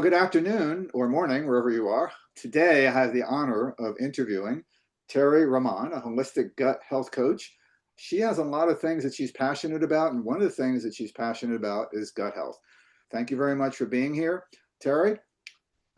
Good afternoon or morning, wherever you are. Today, I have the honor of interviewing Terri Rahman, a holistic gut health coach. She has a lot of things that she's passionate about, and one of the things that she's passionate about is gut health. Thank you very much for being here. Terri,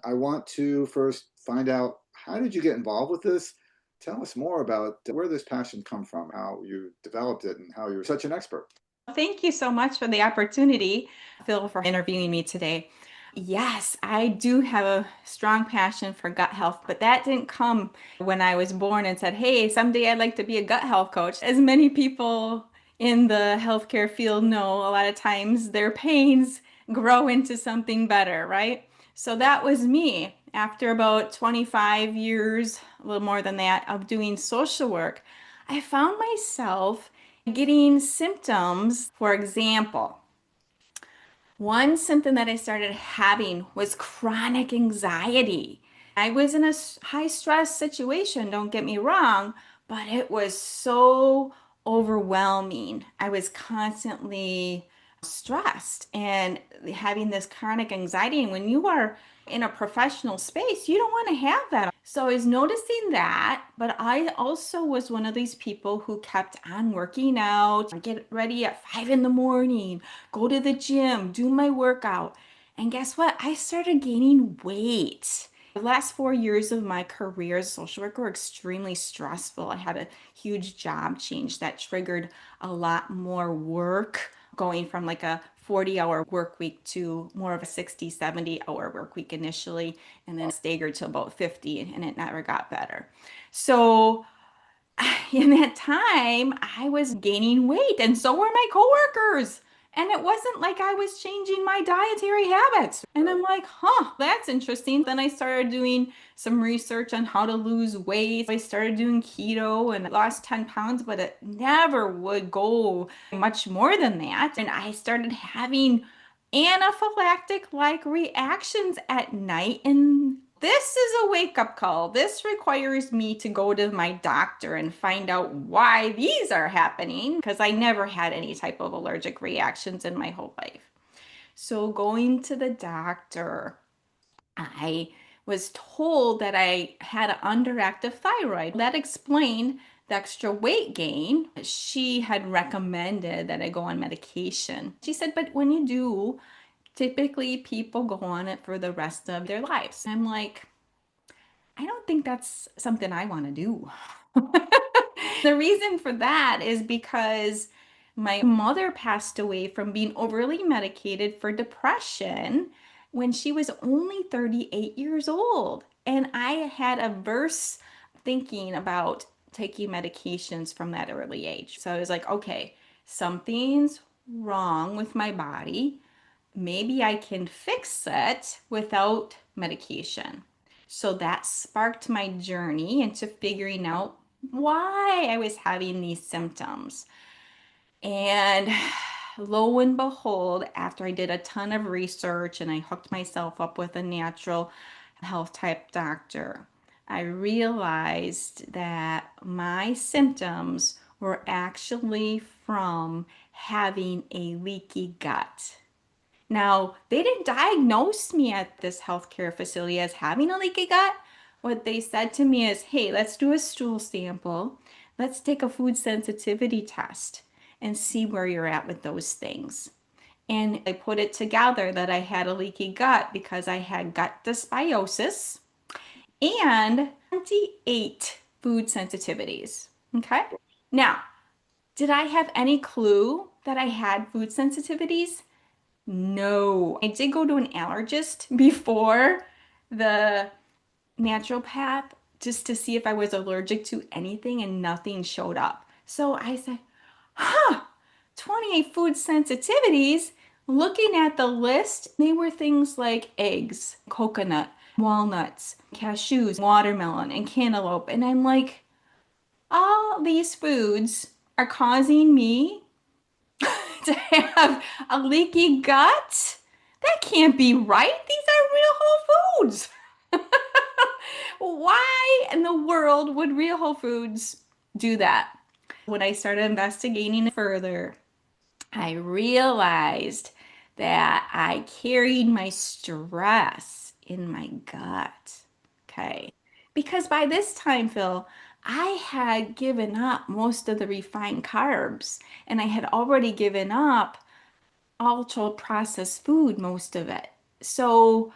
I want to first find out, how did you get involved with this? Tell us more about where this passion come from, how you developed it, and how you're such an expert. Thank you so much for the opportunity, Phil, for interviewing me today. Yes, I do have a strong passion for gut health, but that didn't come when I was born and said, hey, someday I'd like to be a gut health coach. As many people in the healthcare field know, a lot of times their pains grow into something better, right? So that was me. After about 25 years, a little more than that, of doing social work, I found myself getting symptoms. For example, one symptom that I started having was chronic anxiety. I was in a high stress situation, don't get me wrong, but it was so overwhelming. I was constantly stressed and having this chronic anxiety. And when you are in a professional space, you don't want to have that. So I was noticing that, but I also was one of these people who kept on working out, get ready at 5 in the morning, go to the gym, do my workout. And guess what? I started gaining weight. The last 4 years of my career as a social worker were extremely stressful. I had a huge job change that triggered a lot more work, going from like a 40-hour work week to more of a 60, 70-hour work week initially, and then staggered to about 50, and it never got better. So in that time, I was gaining weight, and so were my coworkers. And it wasn't like I was changing my dietary habits. And I'm like, huh, that's interesting. Then I started doing some research on how to lose weight. I started doing keto and lost 10 pounds, but it never would go much more than that. And I started having anaphylactic like reactions at night. And this is a wake up call. This requires me to go to my doctor and find out why these are happening because I never had any type of allergic reactions in my whole life. So, going to the doctor, I was told that I had an underactive thyroid. That explained the extra weight gain. She had recommended that I go on medication. She said, but when you do, typically people go on it for the rest of their lives. I'm like, I don't think that's something I want to do. The reason for that is because my mother passed away from being overly medicated for depression when she was only 38 years old. And I had averse thinking about taking medications from that early age. So I was like, okay, something's wrong with my body. Maybe I can fix it without medication. So that sparked my journey into figuring out why I was having these symptoms. And lo and behold, after I did a ton of research and I hooked myself up with a natural health type doctor, I realized that my symptoms were actually from having a leaky gut. Now, they didn't diagnose me at this healthcare facility as having a leaky gut. What they said to me is, hey, let's do a stool sample. Let's take a food sensitivity test and see where you're at with those things. And I put it together that I had a leaky gut because I had gut dysbiosis and 28 food sensitivities. Okay. Now, did I have any clue that I had food sensitivities? No. I did go to an allergist before the naturopath just to see if I was allergic to anything and nothing showed up. So I said, huh, 28 food sensitivities. Looking at the list, they were things like eggs, coconut, walnuts, cashews, watermelon, and cantaloupe. And I'm like, all these foods are causing me to have a leaky gut? That can't be right. These are real whole foods. Why in the world would real whole foods do that? When I started investigating further, I realized that I carried my stress in my gut. Okay. Because by this time, Phil, I had given up most of the refined carbs and I had already given up ultra processed food, most of it. So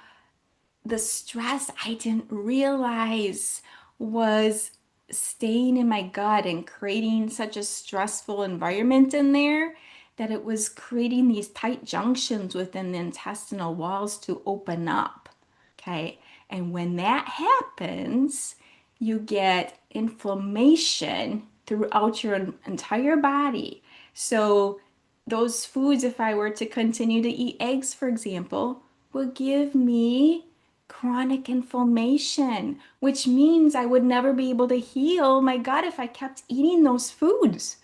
the stress I didn't realize was staying in my gut and creating such a stressful environment in there that it was creating these tight junctions within the intestinal walls to open up. Okay. And when that happens, you get inflammation throughout your entire body. So, those foods, if I were to continue to eat eggs, for example, would give me chronic inflammation, which means I would never be able to heal my gut if I kept eating those foods.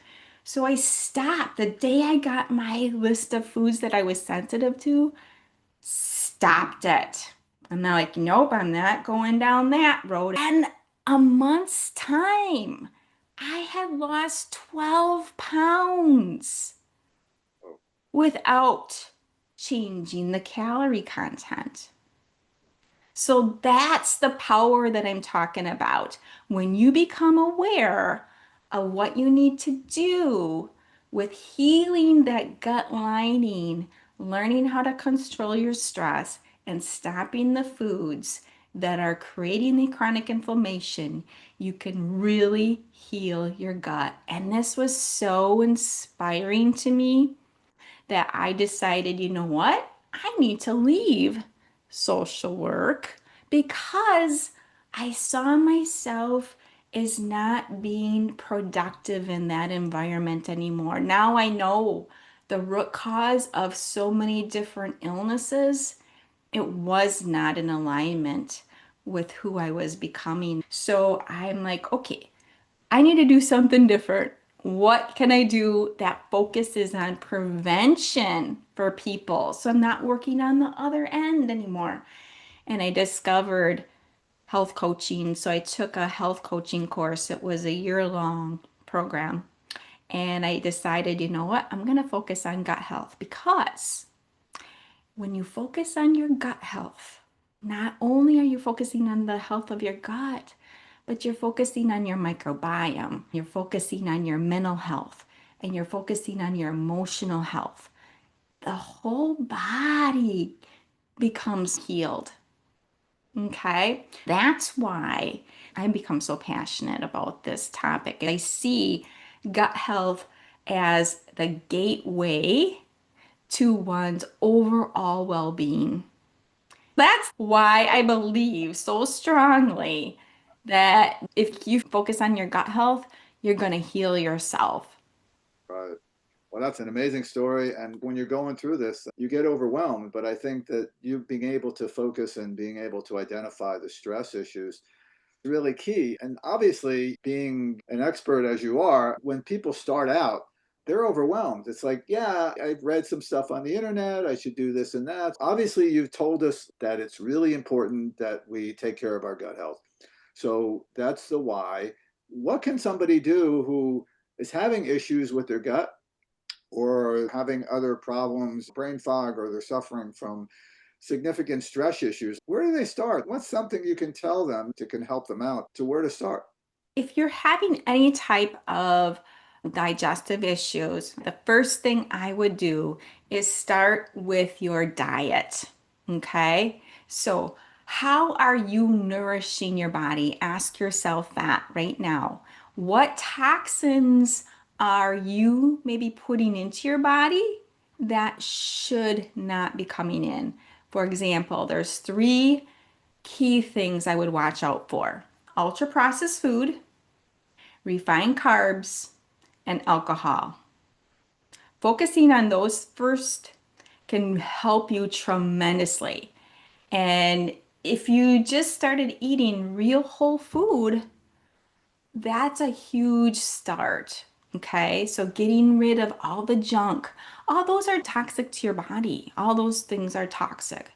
So I stopped the day I got my list of foods that I was sensitive to, stopped it. I'm not like, nope, I'm not going down that road. And a month's time, I had lost 12 pounds Oh, without changing the calorie content. So that's the power that I'm talking about. When you become aware of what you need to do with healing that gut lining, learning how to control your stress, and stopping the foods that are creating the chronic inflammation, you can really heal your gut. And this was so inspiring to me that I decided, you know what? I need to leave social work because I saw myself as not being productive in that environment anymore. Now I know the root cause of so many different illnesses. It was not in alignment with who I was becoming. So I'm like, okay, I need to do something different. What can I do that focuses on prevention for people? So I'm not working on the other end anymore. And I discovered health coaching. So I took a health coaching course. It was a year-long program. And I decided, you know what? I'm going to focus on gut health because when you focus on your gut health, not only are you focusing on the health of your gut, but you're focusing on your microbiome, you're focusing on your mental health, and you're focusing on your emotional health. The whole body becomes healed. Okay. That's why I become so passionate about this topic. I see gut health as the gateway to one's overall well being. That's why I believe so strongly that if you focus on your gut health, you're going to heal yourself. right. Well, that's an amazing story. And when you're going through this, you get overwhelmed. But I think that you being able to focus and being able to identify the stress issues really key. And obviously, being an expert as you are, when people start out, they're overwhelmed. It's like, yeah, I've read some stuff on the internet. I should do this and that. Obviously, you've told us that it's really important that we take care of our gut health. So that's the why. What can somebody do who is having issues with their gut or having other problems, brain fog, or they're suffering from significant stress issues? Where do they start? What's something you can tell them to can help them out to where to start? If you're having any type of digestive issues, the first thing I would do is start with your diet. Okay. So, how are you nourishing your body? Ask yourself that right now. What toxins are you maybe putting into your body that should not be coming in? For example, there's three key things I would watch out for: ultra processed food, refined carbs, and alcohol. Focusing on those first can help you tremendously. And if you just started eating real whole food, that's a huge start. Okay, so getting rid of all the junk, all those are toxic to your body. All those things are toxic.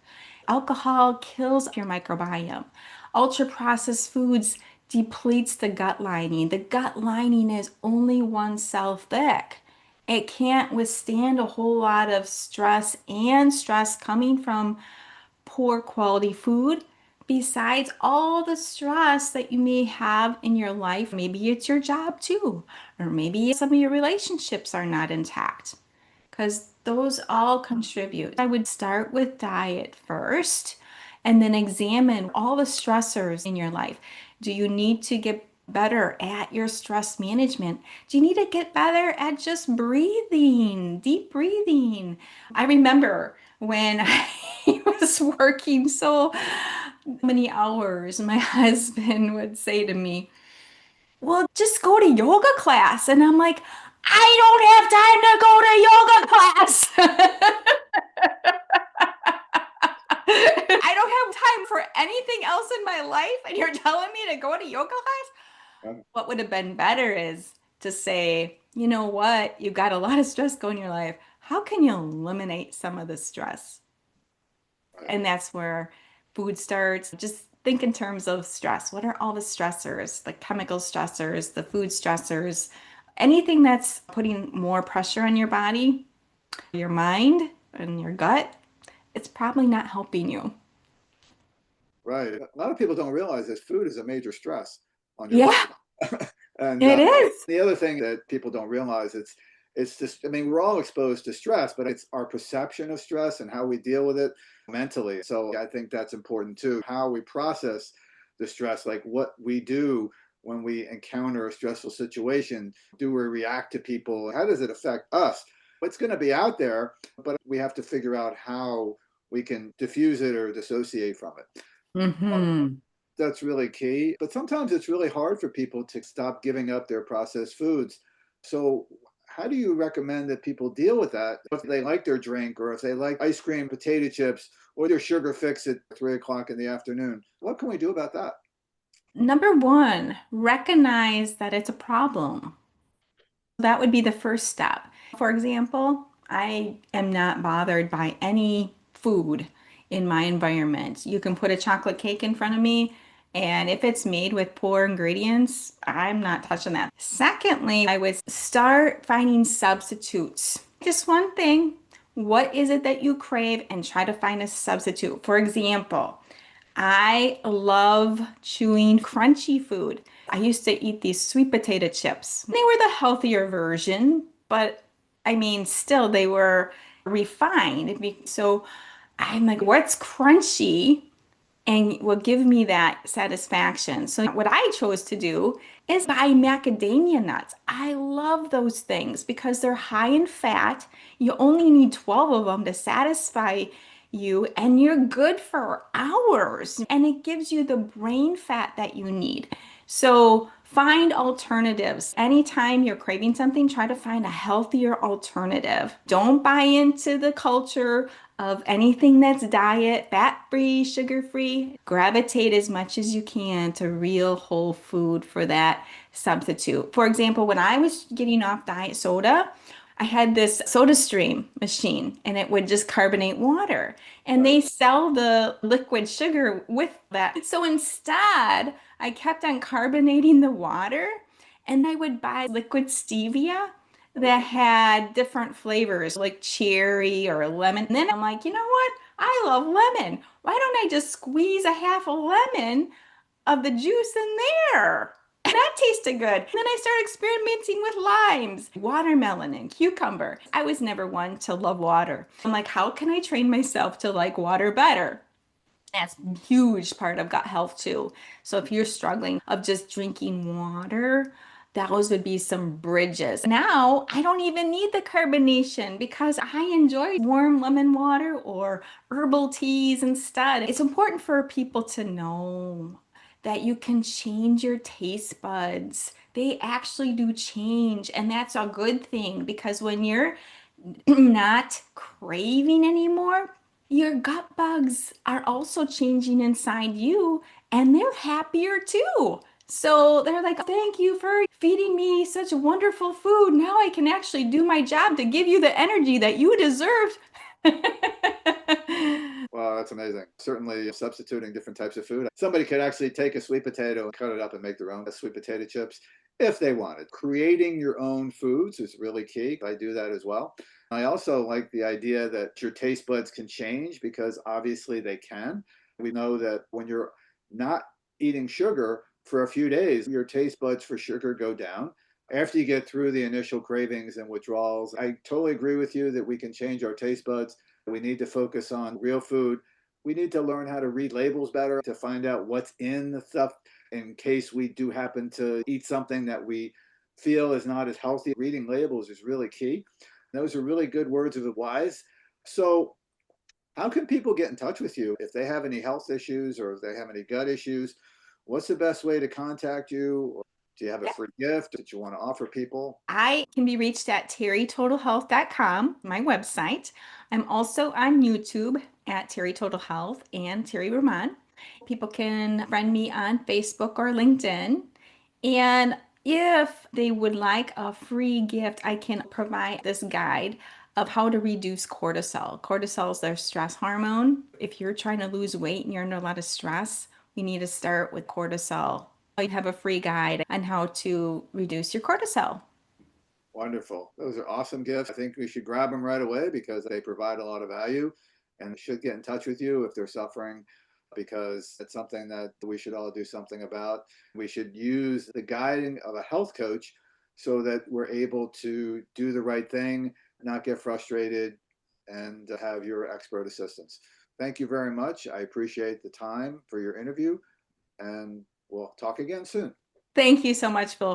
Alcohol kills your microbiome. Ultra processed foods depletes the gut lining. The gut lining is only one cell thick. It can't withstand a whole lot of stress and stress coming from poor quality food. Besides all the stress that you may have in your life, maybe it's your job too, or maybe some of your relationships are not intact because those all contribute. I would start with diet first and then examine all the stressors in your life. Do you need to get better at your stress management? Do you need to get better at just breathing, deep breathing? I remember when I was working so many hours, my husband would say to me, well, just go to yoga class. And I'm like, I don't have time to go to yoga class. I don't have time for anything else in my life. And you're telling me to go to yoga class? Um, What would have been better is to say, you know what? You've got a lot of stress going in your life. How can you eliminate some of the stress? right, And that's where food starts. Just think in terms of stress. What are all the stressors, the chemical stressors, the food stressors, anything that's putting more pressure on your body, your mind, and your gut? It's probably not helping you. right. A lot of people don't realize that food is a major stress on your Yeah, body. And it is. the other thing that people don't realize, it's just, I mean, we're all exposed to stress, but it's our perception of stress and how we deal with it mentally. So I think that's important too, how we process the stress, like what we do when we encounter a stressful situation. Do we react to people? How does it affect us? It's going to be out there, but we have to figure out how we can diffuse it or dissociate from it. Hmm. That's really key. But sometimes it's really hard for people to stop giving up their processed foods. So, how do you recommend that people deal with that if they like their drink or if they like ice cream, potato chips, or their sugar fix at 3 o'clock in the afternoon? What can we do about that? Number one, recognize that it's a problem. That would be the first step. For example, I am not bothered by any food in my environment. You can put a chocolate cake in front of me, and if it's made with poor ingredients, I'm not touching that. Secondly, I would start finding substitutes. Just one thing. What is it that you crave and try to find a substitute? For example, I love chewing crunchy food. I used to eat these sweet potato chips. They were the healthier version, but I mean, still, they were refined. So I'm like, what's crunchy and will give me that satisfaction? So, what I chose to do is buy macadamia nuts. I love those things because they're high in fat. You only need 12 of them to satisfy you, and you're good for hours. And it gives you the brain fat that you need. So, find alternatives. Anytime you're craving something, try to find a healthier alternative. Don't buy into the culture of anything that's diet, fat-free, sugar-free. Gravitate as much as you can to real whole food for that substitute. For example, when I was getting off diet soda, I had this soda stream machine and it would just carbonate water. And Right. they sell the liquid sugar with that. So instead, I kept on carbonating the water and I would buy liquid stevia that had different flavors like cherry or lemon. And then I'm like, you know what? I love lemon. Why don't I just squeeze a half a lemon of the juice in there? And that tasted good. And then I started experimenting with limes, watermelon, and cucumber. I was never one to love water. I'm like, how can I train myself to like water better? That's a huge part of gut health too. So if you're struggling of just drinking water, those would be some bridges. Now I don't even need the carbonation because I enjoy warm lemon water or herbal teas instead. It's important for people to know that you can change your taste buds. They actually do change, and that's a good thing because when you're not craving anymore, your gut bugs are also changing inside you and they're happier too. So they're like, thank you for feeding me such wonderful food. Now I can actually do my job to give you the energy that you deserve. Wow, that's amazing. Certainly substituting different types of food. Somebody could actually take a sweet potato and cut it up and make their own sweet potato chips if they wanted. Creating your own foods is really key. I do that as well. I also like the idea that your taste buds can change because obviously they can. We know that when you're not eating sugar for a few days, your taste buds for sugar go down. After you get through the initial cravings and withdrawals, I totally agree with you that we can change our taste buds. We need to focus on real food. We need to learn how to read labels better to find out what's in the stuff in case we do happen to eat something that we feel is not as healthy. Reading labels is really key. Those are really good words of advice. So, how can people get in touch with you if they have any health issues or if they have any gut issues? What's the best way to contact you? Do you have a free gift that you want to offer people? I can be reached at terrytotalhealth.com, my website. I'm also on YouTube at Terry Total Health and Terri Rahman. People can friend me on Facebook or LinkedIn. And if they would like a free gift, I can provide this guide of how to reduce cortisol. Cortisol is their stress hormone. If you're trying to lose weight and you're under a lot of stress, we need to start with cortisol. I have a free guide on how to reduce your cortisol. Wonderful. Those are awesome gifts. I think we should grab them right away because they provide a lot of value and should get in touch with you if they're suffering because it's something that we should all do something about. We should use the guiding of a health coach so that we're able to do the right thing, not get frustrated, and have your expert assistance. Thank you very much. I appreciate the time for your interview, and we'll talk again soon. Thank you so much, Phil.